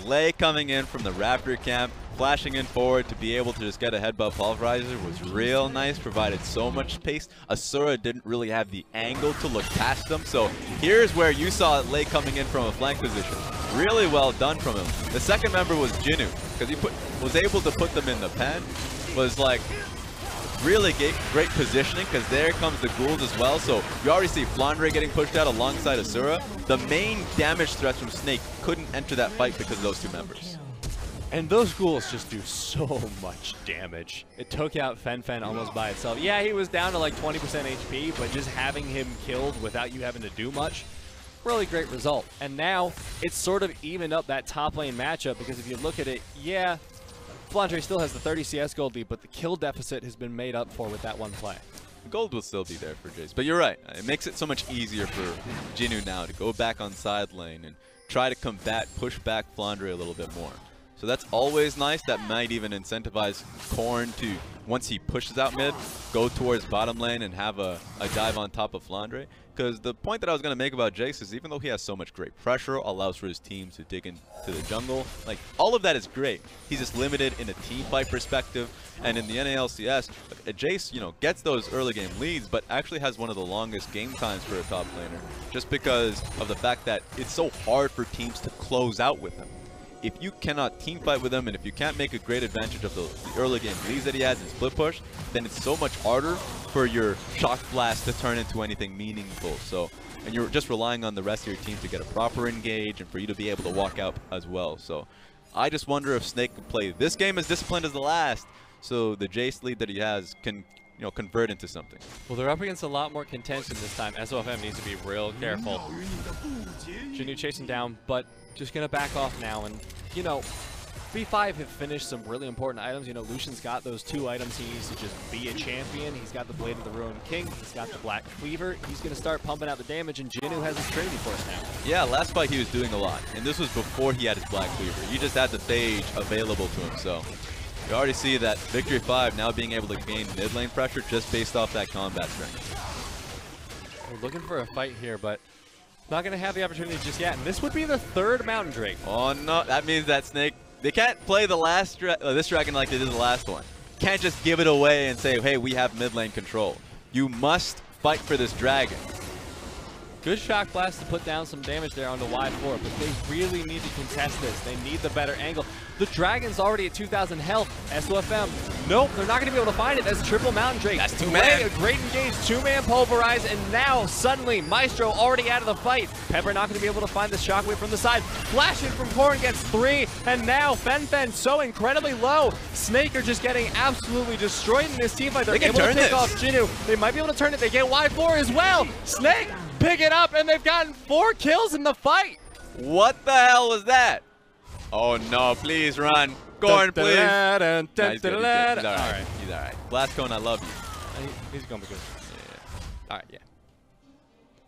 Lay coming in from the Raptor camp, flashing in forward to be able to just get a headbutt pulverizer was real nice, provided so much space. Asura didn't really have the angle to look past them, so here's where you saw Lay coming in from a flank position. Really well done from him. The second member was Jinoo, because he was able to put them in the pen, was like really great positioning, because there comes the ghouls as well. So you already see Flandre getting pushed out alongside Asura. The main damage threats from Snake couldn't enter that fight because of those 2 members. And those ghouls just do so much damage. It took out Fenfen almost by itself. Yeah, he was down to like 20% HP, but just having him killed without you having to do much, really great result. And now it's sort of evened up that top lane matchup, because if you look at it, yeah, Flandre still has the 30 CS gold lead, but the kill deficit has been made up for with that one play. Gold will still be there for Jace, but you're right. It makes it so much easier for Jinoo now to go back on side lane and try to combat, push back Flandre a little bit more. So that's always nice. That might even incentivize Korn to, once he pushes out mid, go towards bottom lane and have a dive on top of Flandre. Because the point that I was going to make about Jace is, even though he has so much great pressure, allows for his team to dig into the jungle, like, all of that is great. He's just limited in a team fight perspective. And in the NALCS, Jace, you know, gets those early game leads, but actually has one of the longest game times for a top laner, just because of the fact that it's so hard for teams to close out with him. If you cannot team fight with him, and if you can't make a great advantage of the early game leads that he has in split push, then it's so much harder for your shock blast to turn into anything meaningful. So, and you're just relying on the rest of your team to get a proper engage and for you to be able to walk out as well. So I just wonder if Snake can play this game as disciplined as the last, so the Jace lead that he has can, you know, convert into something. Well, they're up against a lot more contention this time. SofM needs to be real careful. Jinoo chasing down, but just going to back off now. And, you know, V5 have finished some really important items. You know, Lucian's got those 2 items he needs to just be a champion. He's got the Blade of the Ruined King. He's got the Black Cleaver. He's going to start pumping out the damage, and Jinoo has his Trinity Force now. Yeah, last fight he was doing a lot, and this was before he had his Black Cleaver. He just had the Phage available to him, so you already see that Victory 5 now being able to gain mid lane pressure just based off that combat strength. We're looking for a fight here, but not going to have the opportunity just yet. And this would be the 3rd Mountain Drake. Oh no, that means that Snake, they can't play the last this dragon like they did the last one. Can't just give it away and say, hey, we have mid lane control. You must fight for this dragon. Good shock blast to put down some damage there on the Y4, but they really need to contest this. They need the better angle. The dragon's already at 2,000 health. SofM, nope, they're not going to be able to find it. That's triple Mountain Drake. That's 2-man. A great engage, 2-man pulverize, and now suddenly Maestro already out of the fight. Pepper not going to be able to find the shockwave from the side. Flash in from Korn gets 3, and now Fenfen so incredibly low. Snake are just getting absolutely destroyed in this teamfight. They're able to pick off Jinoo. They might be able to turn it. They get Y4 as well. Snake pick it up, and they've gotten 4 kills in the fight. What the hell was that? Oh no, please run. Korn, please. Nah, he's good. He's all right. He's all right. Blast Cone, I love you. He's going to be good. Yeah. All right, yeah.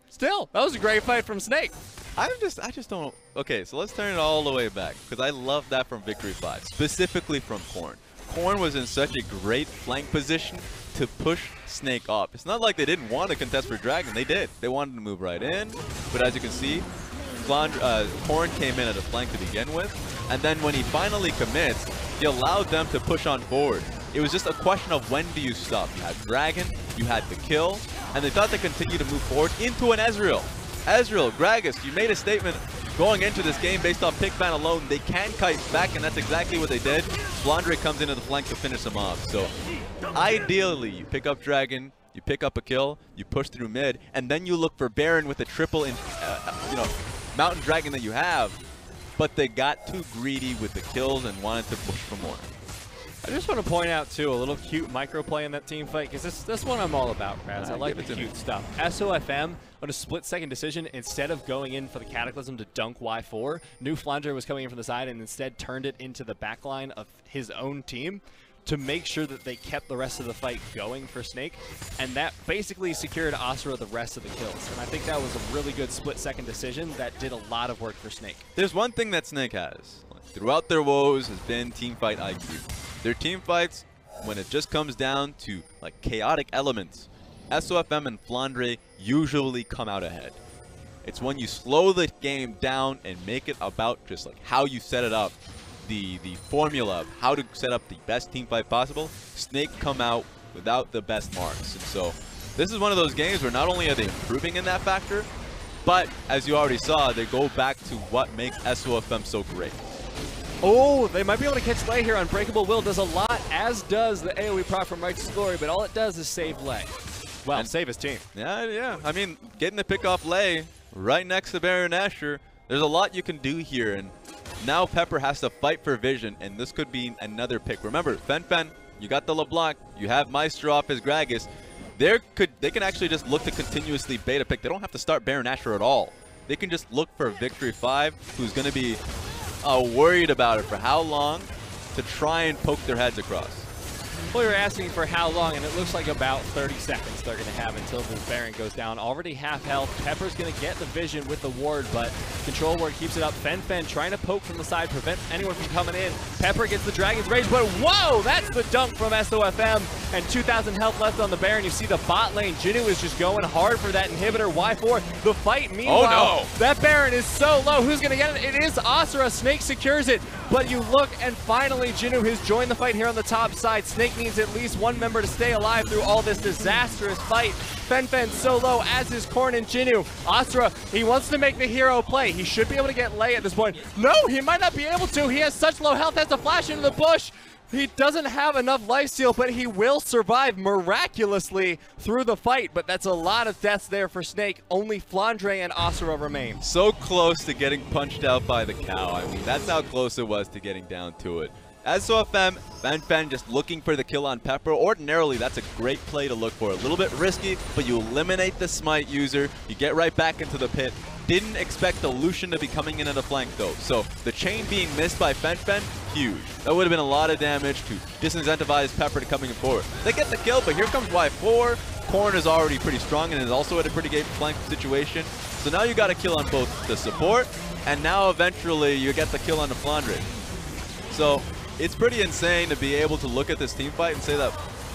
Still, that was a great fight from Snake. I just don't. Okay, so let's turn it all the way back, because I love that from Victory 5, specifically from Korn. Korn was in such a great flank position to push Snake up. It's not like they didn't want to contest for Dragon. They did. They wanted to move right in. But as you can see, Korn came in at a flank to begin with. And then when he finally commits, he allowed them to push on forward. It was just a question of when do you stop. You had Dragon, you had the kill, and they thought they continued to move forward into an Ezreal. Ezreal, Gragas, you made a statement going into this game based off pick ban alone. They can kite back, and that's exactly what they did. Flandre comes into the flank to finish them off. So ideally, you pick up Dragon, you pick up a kill, you push through mid, and then you look for Baron with the triple in, Mountain Dragon that you have. But they got too greedy with the kills and wanted to push for more. I just want to point out, too, a little cute microplay in that team fight, because this one I'm all about, Raz. I like the cute stuff. SofM, on a split-second decision, instead of going in for the Cataclysm to dunk Y4, knew Flandre was coming in from the side and instead turned it into the backline of his own team to make sure that they kept the rest of the fight going for Snake, and that basically secured Asura the rest of the kills. And I think that was a really good split-second decision that did a lot of work for Snake. There's one thing that Snake has, throughout their woes, has been team fight IQ. Their team fights, when it just comes down to like chaotic elements, SofM and Flandre usually come out ahead. It's when you slow the game down and make it about just like how you set it up, the formula of how to set up the best team fight possible, Snake come out without the best marks. And so this is one of those games where not only are they improving in that factor, but as you already saw, they go back to what makes SofM so great. Oh, they might be able to catch Lei here. Unbreakable Will does a lot, as does the AoE proc from Righteous Glory, but all it does is save Lei. Well, and save his team. Yeah. I mean, getting the pick off Lei right next to Baron Nashor, there's a lot you can do here, and now Pepper has to fight for vision, and this could be another pick. Remember, Fenfen, you got the LeBlanc, you have Maestro off his Gragas. They can actually just look to continuously beta pick. They don't have to start Baron Nashor at all. They can just look for Victory 5, who's going to be worried about it for how long, to try and poke their heads across. Well, you're asking for how long, and it looks like about 30 seconds they're going to have until the Baron goes down. Already half health. Pepper's going to get the vision with the ward, but Control Ward keeps it up. Fenfen trying to poke from the side, prevent anyone from coming in. Pepper gets the Dragon's Rage, but whoa! That's the dunk from SofM, and 2,000 health left on the Baron. You see the bot lane. Jinoo is just going hard for that inhibitor. Y4, the fight, meanwhile, that Baron is so low. Who's going to get it? It is Asura. Snake secures it, but you look, and finally Jinoo has joined the fight here on the top side. Snake needs at least one member to stay alive through all this disastrous fight. Fenfen so low, as is Korn and Jinoo. Asura, he wants to make the hero play. He should be able to get Lei at this point. No, he might not be able to. He has such low health, has to flash into the bush. He doesn't have enough lifesteal, but he will survive miraculously through the fight. But that's a lot of deaths there for Snake. Only Flandre and Asura remain. So close to getting punched out by the cow. I mean, that's how close it was to getting down to it. As SofM, Fenfen just looking for the kill on Pepper. Ordinarily, that's a great play to look for. A little bit risky, but you eliminate the smite user. You get right back into the pit. Didn't expect the Lucian to be coming in at the flank, though. So the chain being missed by Fenfen, huge. That would have been a lot of damage to disincentivize Pepper to coming forward. They get the kill, but here comes Y4. Korn is already pretty strong and is also at a pretty good flank situation. So now you got a kill on both the support, and now eventually you get the kill on the Flandre. So it's pretty insane to be able to look at this team fight and say that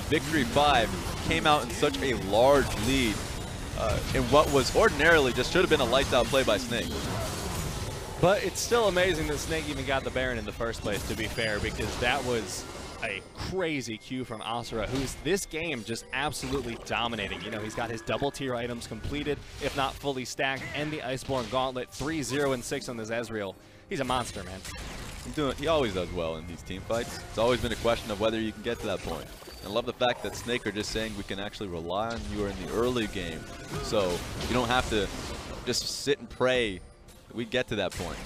Victory 5 came out in such a large lead in what was ordinarily just should have been a lights out play by Snake. But it's still amazing that Snake even got the Baron in the first place, to be fair, because that was a crazy Q from Asura, who's this game just absolutely dominating. You know, he's got his double tier items completed, if not fully stacked, and the Iceborne Gauntlet, 3, 0, and 6 on this Ezreal. He's a monster, man. He always does well in these team fights. It's always been a question of whether you can get to that point. I love the fact that Snake are just saying we can actually rely on you in the early game, so you don't have to just sit and pray that we get to that point.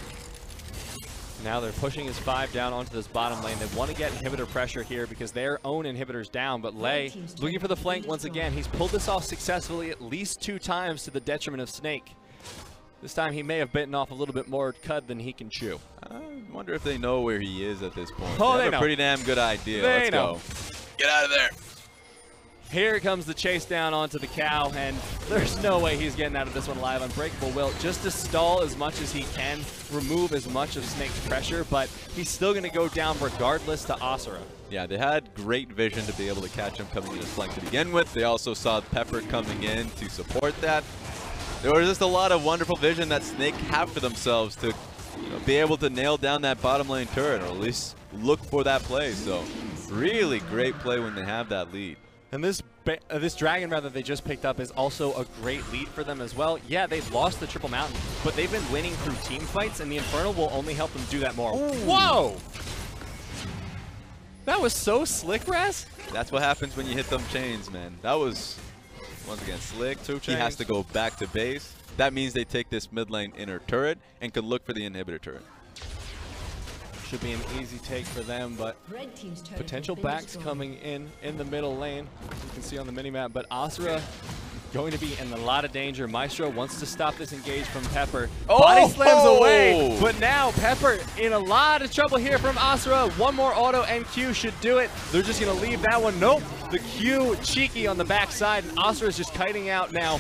Now they're pushing his 5 down onto this bottom lane. They want to get inhibitor pressure here because their own inhibitor's down, but Lei looking for the flank once again. He's pulled this off successfully at least 2 times to the detriment of Snake. This time he may have bitten off a little bit more cud than he can chew. I wonder if they know where he is at this point. Oh, they have know. a pretty damn good idea. Let's go. Get out of there. Here comes the chase down onto the cow, and there's no way he's getting out of this one alive. Unbreakable Will just to stall as much as he can, remove as much of Snake's pressure, but he's still going to go down regardless to Asura. Yeah, they had great vision to be able to catch him coming in his flank to begin with. They also saw Pepper coming in to support that. There was just a lot of wonderful vision that Snake have for themselves to be able to nail down that bottom lane turret, or at least look for that play. So really great play when they have that lead. And this dragon, rather, they just picked up is also a great lead for them as well. Yeah, they've lost the Triple Mountain, but they've been winning through team fights, and the Infernal will only help them do that more. Ooh. Whoa! That was so slick, Raz. That's what happens when you hit them chains, man. That was, once again, slick. He has to go back to base. That means they take this mid lane inner turret and could look for the inhibitor turret. should be an easy take for them, but potential backs coming in the middle lane. You can see on the minimap, but Asura going to be in a lot of danger. Maestro wants to stop this engage from Pepper. Body slams away, but now Pepper in a lot of trouble here from Asura. One more auto and Q should do it. They're just going to leave that one. Nope, the Q cheeky on the backside, and Asura is just kiting out now.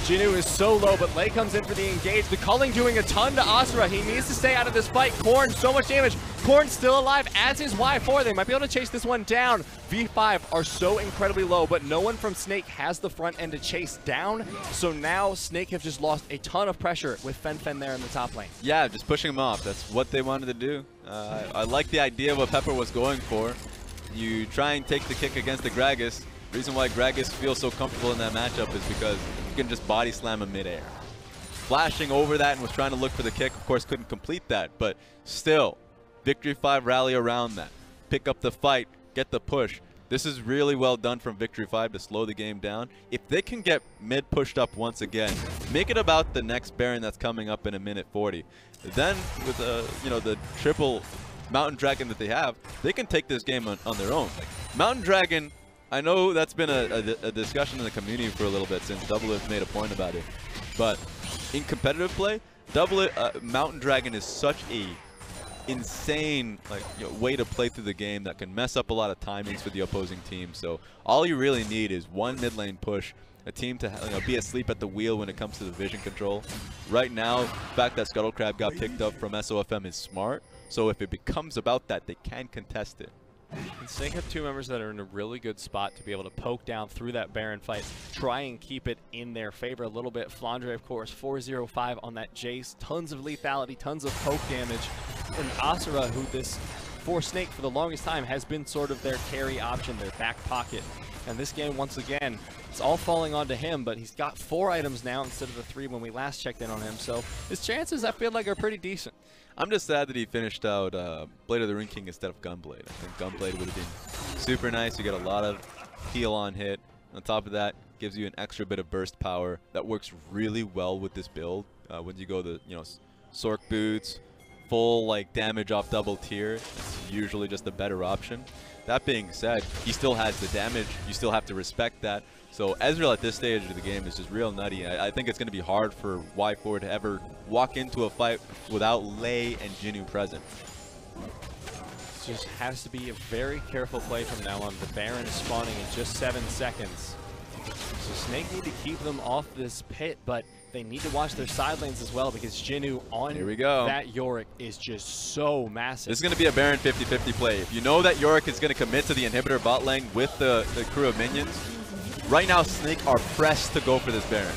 Jinoo is so low, but Lei comes in for the engage. The culling doing a ton to Asura. He needs to stay out of this fight. Corn, so much damage. Corn still alive, as is Y4. They might be able to chase this one down. V5 are so incredibly low, but no one from Snake has the front end to chase down. So now Snake have just lost a ton of pressure with Fenfen there in the top lane. Yeah, just pushing him off. That's what they wanted to do. I like the idea of what Pepper was going for. You try and take the kick against the Gragas. The reason why Gragas feels so comfortable in that matchup is because you can just body slam him midair. Flashing over that and was trying to look for the kick, of course couldn't complete that, but still, Victory 5 rally around that. Pick up the fight, get the push. This is really well done from Victory 5 to slow the game down. If they can get mid pushed up once again, make it about the next Baron that's coming up in a minute 40. Then with the triple Mountain Dragon that they have, they can take this game on their own. Mountain Dragon, I know that's been a discussion in the community for a little bit since Double It made a point about it. But in competitive play, Mountain Dragon is such a insane way to play through the game that can mess up a lot of timings for the opposing team. So all you really need is one mid lane push, a team to be asleep at the wheel when it comes to the vision control. Right now, the fact that Scuttle Crab got picked up from SofM is smart. So if it becomes about that, they can contest it. And Snake have two members that are in a really good spot to be able to poke down through that Baron fight, try and keep it in their favor a little bit. Flandre, of course, 405 on that Jace, tons of lethality, tons of poke damage. And Asura, who for Snake for the longest time has been sort of their carry option, their back pocket. And this game, once again, it's all falling onto him, but he's got 4 items now instead of the 3 when we last checked in on him. So his chances, I feel like, are pretty decent. I'm just sad that he finished out Blade of the Ring King instead of Gunblade. I think Gunblade would have been super nice. You get a lot of heal on hit. On top of that, gives you an extra bit of burst power that works really well with this build. When you go the Sork boots, full damage off double tier, it's usually just a better option. That being said, he still has the damage. You still have to respect that. So Ezreal at this stage of the game is just real nutty. I think it's going to be hard for Y4 to ever walk into a fight without Lei and Jinoo present. Just has to be a very careful play from now on. The Baron is spawning in just 7 seconds. So Snake need to keep them off this pit, but they need to watch their side lanes as well because Jinoo on that Yorick is just so massive. This is going to be a Baron 50-50 play. If you know that Yorick is going to commit to the inhibitor bot lane with the crew of minions, right now Snake are pressed to go for this Baron.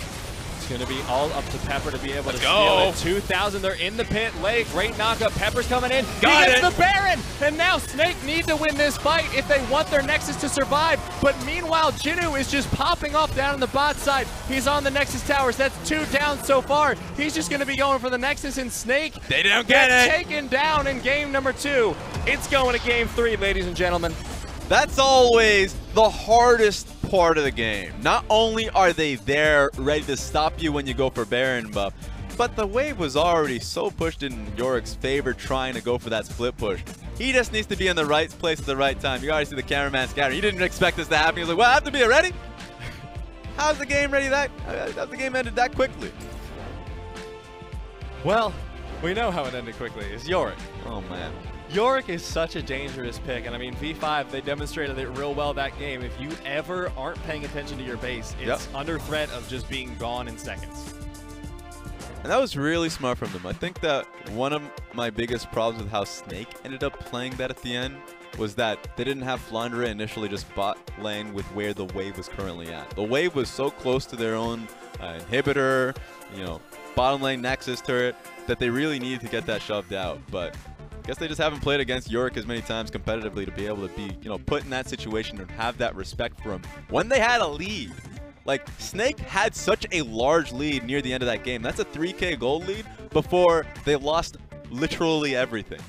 It's going to be all up to Pepper to be able to steal it. 2,000, they're in the pit. Lei, great knockup. Pepper's coming in. Got it. The Baron! And now Snake need to win this fight if they want their Nexus to survive. But meanwhile, Jinoo is just popping off down on the bot side. He's on the Nexus towers. That's 2 down so far. He's just going to be going for the Nexus, and Snake they don't get it. Taken down in game number 2. It's going to game 3, ladies and gentlemen. That's always the hardest part of the game. Not only are they there ready to stop you when you go for Baron buff, but the wave was already so pushed in Yorick's favor trying to go for that split push. He just needs to be in the right place at the right time. You already see the cameraman scatter. He didn't expect this to happen. He was like, well, I have to be ready? How's the game ready how's the game ended that quickly? Well, we know how it ended quickly. It's Yorick. Oh, man. Yorick is such a dangerous pick, and I mean, V5, they demonstrated it real well that game. If you ever aren't paying attention to your base, it's under threat of just being gone in seconds. And that was really smart from them. I think that one of my biggest problems with how Snake ended up playing that at the end was that they didn't have Flandre initially just bot lane with where the wave was currently at. The wave was so close to their own inhibitor, bottom lane Nexus turret, that they really needed to get that shoved out. But I guess they just haven't played against Yorick as many times competitively to be able to be, put in that situation and have that respect for him when they had a lead. Like, Snake had such a large lead near the end of that game. That's a 3K gold lead before they lost literally everything.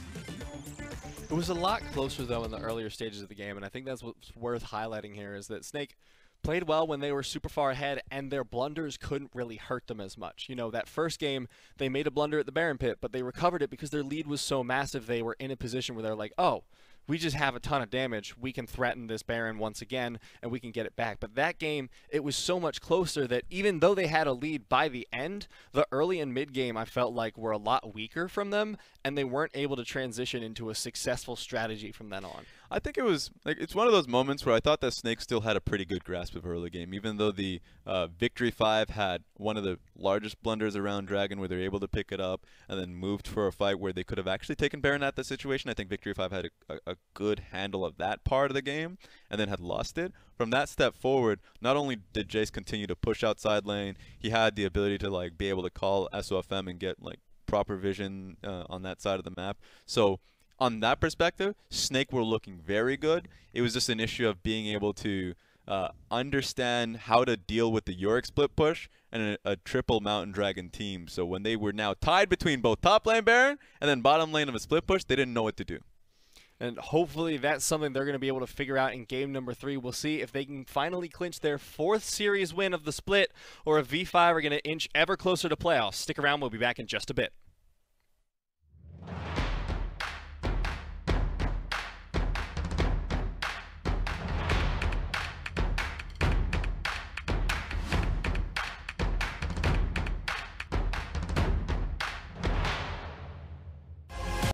It was a lot closer, though, in the earlier stages of the game, and I think that's what's worth highlighting here is that Snake played well when they were super far ahead, and their blunders couldn't really hurt them as much. You know, that first game, they made a blunder at the Baron pit, but they recovered it because their lead was so massive. They were in a position where they're like, oh, we just have a ton of damage. We can threaten this Baron once again, and we can get it back. But that game, it was so much closer that even though they had a lead by the end, the early and mid game I felt like were a lot weaker from them, and they weren't able to transition into a successful strategy from then on. I think it was like it's one of those moments where I thought that Snake still had a pretty good grasp of early game, even though the Victory 5 had one of the largest blunders around Dragon where they were able to pick it up and then moved for a fight where they could have actually taken Baron at the situation. I think Victory 5 had a good handle of that part of the game and then had lost it. From that step forward, not only did Jace continue to push outside lane, he had the ability to like be able to call SofM and get like proper vision on that side of the map. So on that perspective, Snake were looking very good. It was just an issue of being able to understand how to deal with the Yorick split push and a triple Mountain Dragon team. So when they were now tied between both top lane Baron and then bottom lane of a split push, they didn't know what to do. And hopefully that's something they're going to be able to figure out in game number 3. We'll see if they can finally clinch their 4th series win of the split, or if V5 are going to inch ever closer to playoffs. Stick around, we'll be back in just a bit.